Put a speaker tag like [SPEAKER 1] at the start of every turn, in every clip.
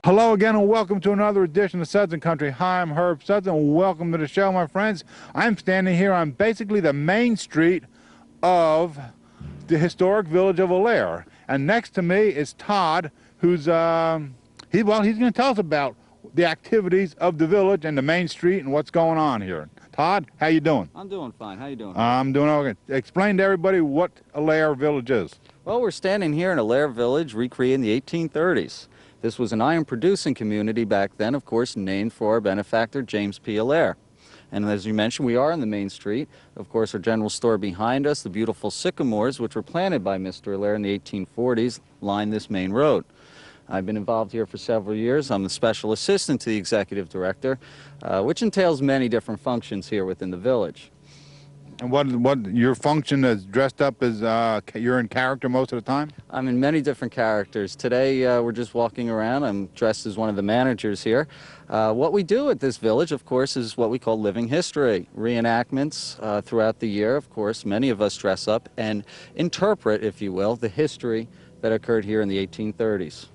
[SPEAKER 1] Hello again and welcome to another edition of Suds and Country. Hi, I'm Herb Suds and welcome to the show, my friends. I'm standing here on basically the main street of the historic village of Allaire. And next to me is Todd, who's, he's going to tell us about the activities of the village and the main street and what's going on here. Todd, how you doing?
[SPEAKER 2] I'm doing fine. How you doing?
[SPEAKER 1] I'm doing okay. Explain to everybody what Allaire Village is.
[SPEAKER 2] Well, we're standing here in Allaire Village, recreated in the 1830s. This was an iron-producing community back then, of course, named for our benefactor, James P. Allaire. And as you mentioned, we are on the main street. Of course, our general store behind us, the beautiful sycamores, which were planted by Mr. Allaire in the 1840s, line this main road. I've been involved here for several years. I'm the special assistant to the executive director, which entails many different functions here within the village.
[SPEAKER 1] And what your function is dressed up as, you're in character most of the time?
[SPEAKER 2] I'm in many different characters. Today we're just walking around. I'm dressed as one of the managers here. What we do at this village, of course, is what we call living history. Reenactments throughout the year, of course. Many of us dress up and interpret, if you will, the history that occurred here in the 1830s.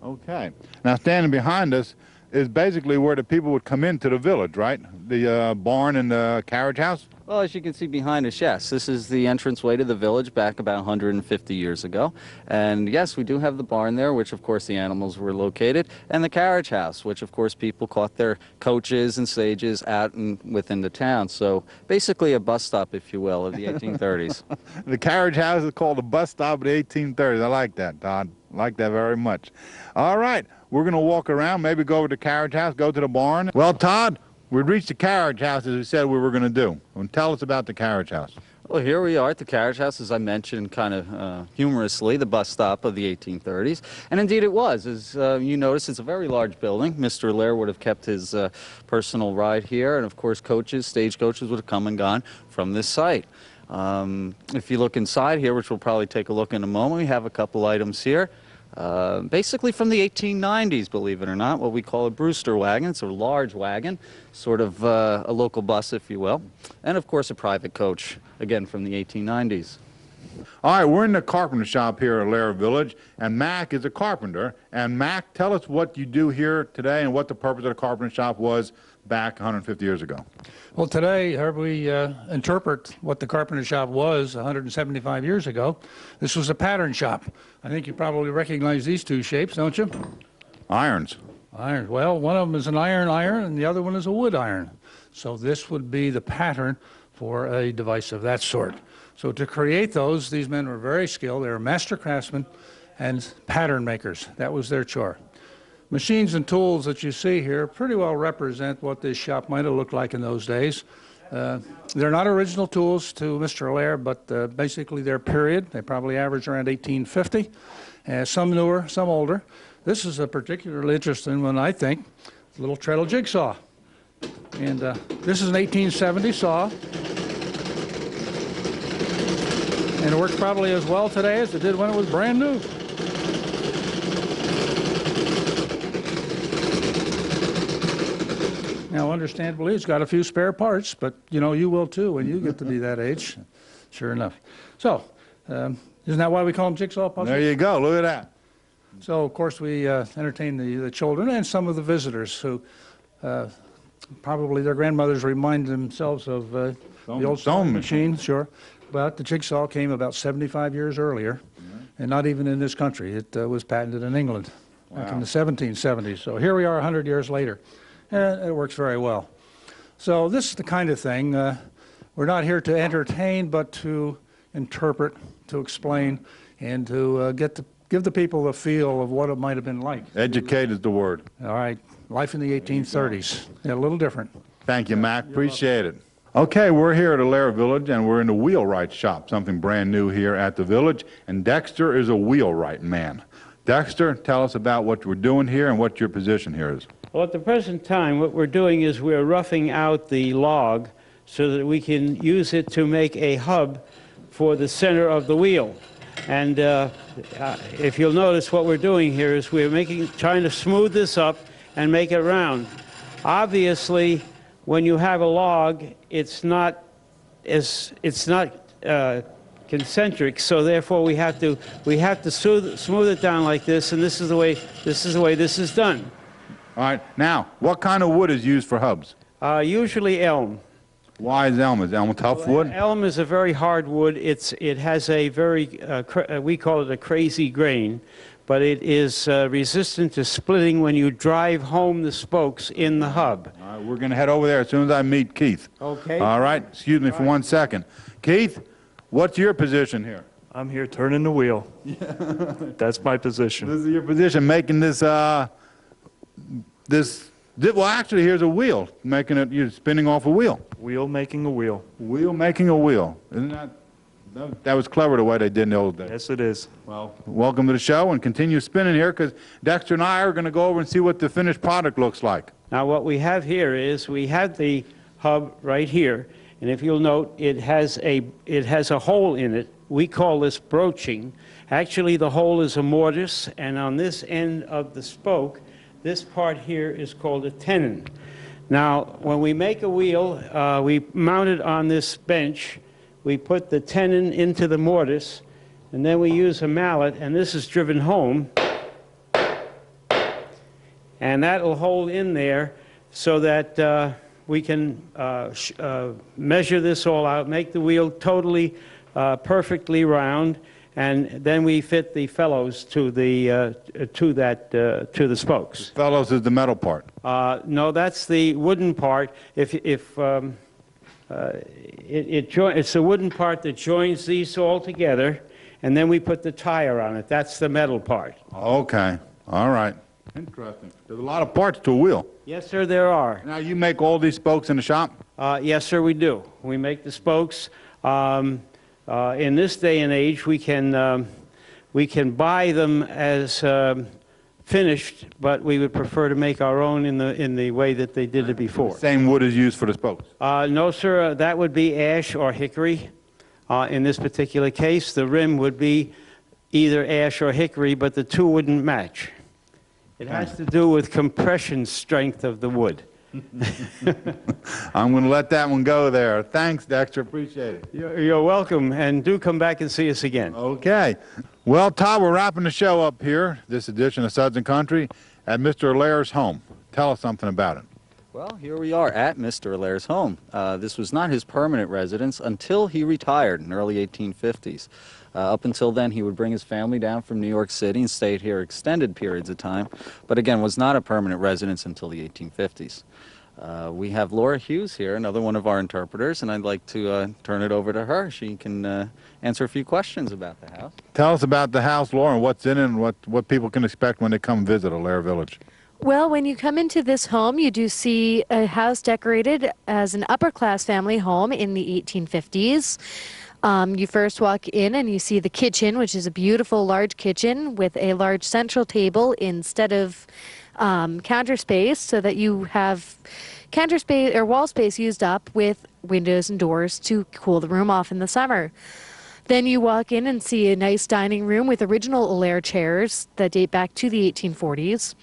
[SPEAKER 1] Okay. Now standing behind us is basically where the people would come into the village, right? The barn and the carriage house?
[SPEAKER 2] Well, as you can see behind us, yes, this is the entranceway to the village back about 150 years ago. And yes, we do have the barn there, which of course the animals were located, and the carriage house, which of course people caught their coaches and stages out and within the town. So basically a bus stop, if you will, of the 1830s.
[SPEAKER 1] The carriage house is called a bus stop of the 1830s. I like that, Todd. I like that very much. All right, we're going to walk around, maybe go over to the carriage house, go to the barn. Well, Todd, we'd reached the carriage house as we said we were going to do. And tell us about the carriage house.
[SPEAKER 2] Well, here we are at the carriage house, as I mentioned kind of humorously, the bus stop of the 1830s. And indeed it was. As you notice, it's a very large building. Mr. Allaire would have kept his personal ride here, and of course coaches, stagecoaches would have come and gone from this site. If you look inside here, which we'll probably take a look in a moment, we have a couple items here. Basically from the 1890s, believe it or not, what we call a Brewster wagon. It's a large wagon, sort of a local bus, if you will. And of course a private coach, again from the 1890s.
[SPEAKER 1] All right, we're in the carpenter shop here at Allaire Village, and Mac is a carpenter. And Mac, tell us what you do here today and what the purpose of the carpenter shop was back 150 years ago.
[SPEAKER 3] Well, today, Herb, we interpret what the carpenter shop was 175 years ago. This was a pattern shop. I think you probably recognize these two shapes, don't you?
[SPEAKER 1] Irons.
[SPEAKER 3] Irons. Well, one of them is an iron and the other one is a wood iron. So this would be the pattern for a device of that sort. So to create those, these men were very skilled. They were master craftsmen and pattern makers. That was their chore. Machines and tools that you see here pretty well represent what this shop might have looked like in those days. They're not original tools to Mr. Allaire, but basically their period. They probably averaged around 1850. Some newer, some older. This is a particularly interesting one, I think. A little treadle jigsaw. And this is an 1870 saw. And it works probably as well today as it did when it was brand new. Now, understandably, it's got a few spare parts, but, you know, you will too when you get to be that age. Sure enough. So, isn't that why we call them jigsaw puzzles?
[SPEAKER 1] There you go. Look at that.
[SPEAKER 3] So, of course, we entertain the children and some of the visitors who probably their grandmothers remind themselves of the old sewing machine, sure. But the jigsaw came about 75 years earlier, and not even in this country. It was patented in England back in the 1770s. So here we are 100 years later. And it works very well. So this is the kind of thing, we're not here to entertain, but to interpret, to explain, and to give the people a feel of what it might have been like.
[SPEAKER 1] Educate is the word.
[SPEAKER 3] All right, life in the 1830s, yeah, a little different.
[SPEAKER 1] Thank you, Mac. Appreciate it. Okay, we're here at Allaire Village, and we're in the wheelwright shop, something brand new here at the village, and Dexter is a wheelwright man. Dexter, tell us about what we're doing here and what your position here is.
[SPEAKER 4] Well, at the present time, what we're doing is we're roughing out the log so that we can use it to make a hub for the center of the wheel. And if you'll notice, what we're doing here is we're trying to smooth this up and make it round. Obviously, when you have a log, it's not concentric, so therefore we have to smooth it down like this, and this is the way this is done.
[SPEAKER 1] All right. Now, what kind of wood is used for hubs?
[SPEAKER 4] Usually elm.
[SPEAKER 1] Why is elm? Is elm tough wood?
[SPEAKER 4] Elm is a very hard wood. It has a very we call it a crazy grain, but it is resistant to splitting when you drive home the spokes in the hub.
[SPEAKER 1] All right, we're going to head over there as soon as I meet Keith.
[SPEAKER 4] Okay.
[SPEAKER 1] All right. Excuse me for 1 second. Keith, what's your position here?
[SPEAKER 5] I'm here turning the wheel. That's my position.
[SPEAKER 1] This is your position, making this, well, actually, here's a wheel, making it, you're spinning off a wheel.
[SPEAKER 5] Wheel making a wheel.
[SPEAKER 1] Wheel making a wheel. Isn't that was clever the way they did in the old days.
[SPEAKER 5] Yes, it is.
[SPEAKER 1] Well, welcome to the show, and continue spinning here, because Dexter and I are going to go over and see what the finished product looks like.
[SPEAKER 4] Now what we have here is we have the hub right here, and if you'll note, it has a hole in it. We call this broaching. Actually, the hole is a mortise, and on this end of the spoke, this part here is called a tenon. Now, when we make a wheel, we mount it on this bench. We put the tenon into the mortise, and then we use a mallet, and this is driven home. And that will hold in there so that we can measure this all out, make the wheel totally perfectly round, and then we fit the felloes to the spokes.
[SPEAKER 1] Fellows is the metal part.
[SPEAKER 4] No, that's the wooden part. It's the wooden part that joins these all together, and then we put the tire on it. That's the metal part.
[SPEAKER 1] Okay. All right. Interesting. There's a lot of parts to a wheel.
[SPEAKER 4] Yes, sir, there are.
[SPEAKER 1] Now, you make all these spokes in the shop?
[SPEAKER 4] Yes, sir, we do. We make the spokes. In this day and age, we can buy them as finished, but we would prefer to make our own in the way that they did it before.
[SPEAKER 1] Same wood is used for the spokes?
[SPEAKER 4] No, sir, that would be ash or hickory. In this particular case, the rim would be either ash or hickory, but the two wouldn't match. It has to do with compression strength of the wood.
[SPEAKER 1] I'm going to let that one go there. Thanks, Dexter. Appreciate it.
[SPEAKER 4] You're welcome, and do come back and see us again.
[SPEAKER 1] Okay. Well, Todd, we're wrapping the show up here, this edition of Suds and Country, at Mr. Allaire's home. Tell us something about it.
[SPEAKER 2] Well, here we are at Mr. Allaire's home. This was not his permanent residence until he retired in the early 1850s. Up until then, he would bring his family down from New York City and stayed here extended periods of time, but again, was not a permanent residence until the 1850s. We have Laura Hughes here, another one of our interpreters, and I'd like to turn it over to her. She can answer a few questions about the house.
[SPEAKER 1] Tell us about the house, Laura, what's in it, and what people can expect when they come visit Allaire Village.
[SPEAKER 6] Well, when you come into this home, you do see a house decorated as an upper-class family home in the 1850s. You first walk in and you see the kitchen, which is a beautiful large kitchen with a large central table instead of counter space, so that you have counter space or wall space used up with windows and doors to cool the room off in the summer. Then you walk in and see a nice dining room with original Allaire chairs that date back to the 1840s.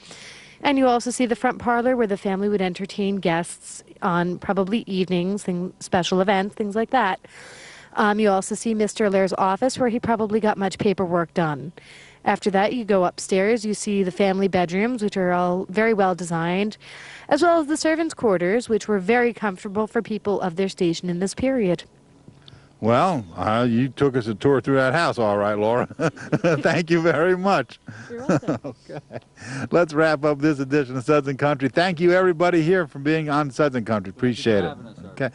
[SPEAKER 6] And you also see the front parlor where the family would entertain guests on probably evenings, special events, things like that. You also see Mr. Allaire's office, where he probably got much paperwork done. After that, you go upstairs, you see the family bedrooms, which are all very well designed, as well as the servants' quarters, which were very comfortable for people of their station in this period.
[SPEAKER 1] Well, you took us a tour through that house, all right, Laura. Thank you very much.
[SPEAKER 6] You're welcome.
[SPEAKER 1] Okay. Let's wrap up this edition of Suds and Country. Thank you, everybody here, for being on Suds and Country. Appreciate it. Okay.